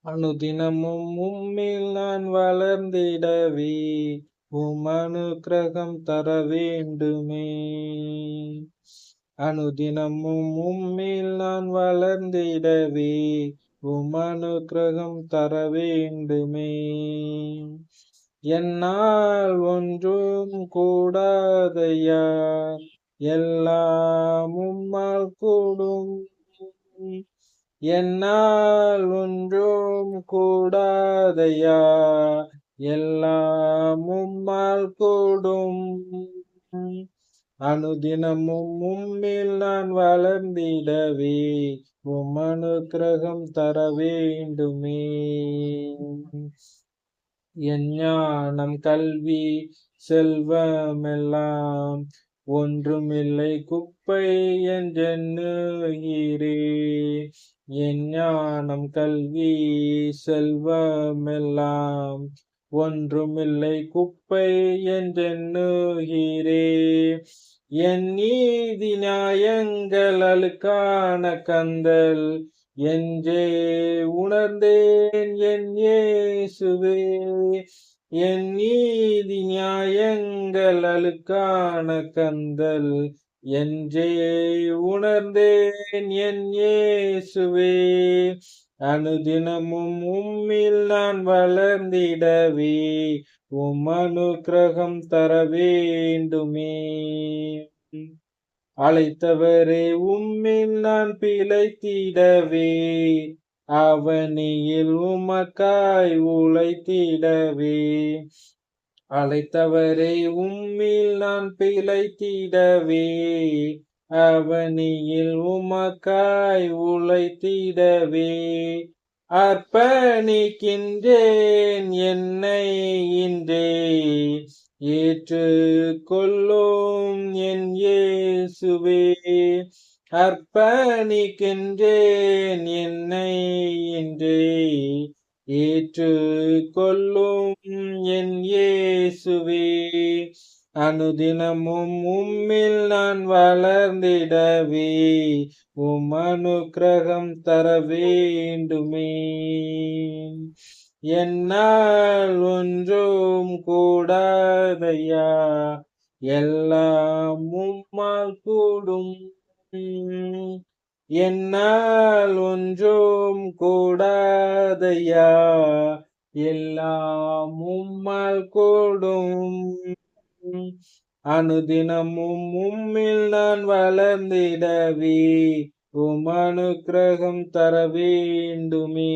அனுதினமும் உம்மில் நான் வளர்ந்திடவே அனுக்கிரகம் தர வேண்டுமே. அனுதினமும் உம்மில் நான் வளர்ந்திடவே அனுக்கிரகம் தர வேண்டுமே. என்னால் ஒன்றும் கூடாதையா, எல்லாம் உம்மால் கூடும். என்னால் ஒன்றும் கூடாதையா, எல்லாம் உம்மால் கூடும். அனுதினமும் உம்மில் நான் வளர்ந்திடவே அனுக்கிரகம் தர வேண்டுமே. என் ஞானம் கல்வி செல்வமெல்லாம் ஒன்றுமில்லை குப்பை என்றெண்ணுகிறே. என் ஞானம் கல்வி செல்வமெல்லாம் ஒன்றுமில்லை குப்பை என்றெண்ணுகிறே. என் நீதி நியாயங்கள் அழுக்கான கந்தல் என்றே உணர்ந்தேன் என் இயேசுவே. என் நீதி நியாயங்கள் அழுக்கான கந்தல் என்றே உணர்ந்தேன் என் இயேசுவே. அனுதினமும் உம்மில் நான் வளர்ந்திடவே அனுக்கிரகம் தர வேண்டுமே. அழைத்தவரே உம்மில் நான் பிழைத்திடவே, அவனியில் உமக்காய் உழைத்திடவே. அழைத்தவரே உம்மில் நான் பிழைத்திடவே, அவனியில் உமக்காய் உழைத்திடவே. அர்ப்பணிக்கின்றேன் என்னை இன்றே, ஏற்று கொள்ளும் என் இயேசுவே. அர்ப்பணிக்கின்றேன் என்னை இன்றே, ஏற்று கொள்ளும் என் இயேசுவே. அனுதினமும் உம்மில் நான் வளர்ந்திடவே அனுக்கிரகம் தர வேண்டுமே. என்னால் ஒன்றும் கூடாதையா, எல்லாம் உம்மால் கூடும். என்னால் ஒன்றும் கூடாதையா, எல்லாம் உம்மால் கூடும். அனுதினமும் உம்மில் நான் வளர்ந்திடவே அனுக்கிரகம் தர வேண்டுமே.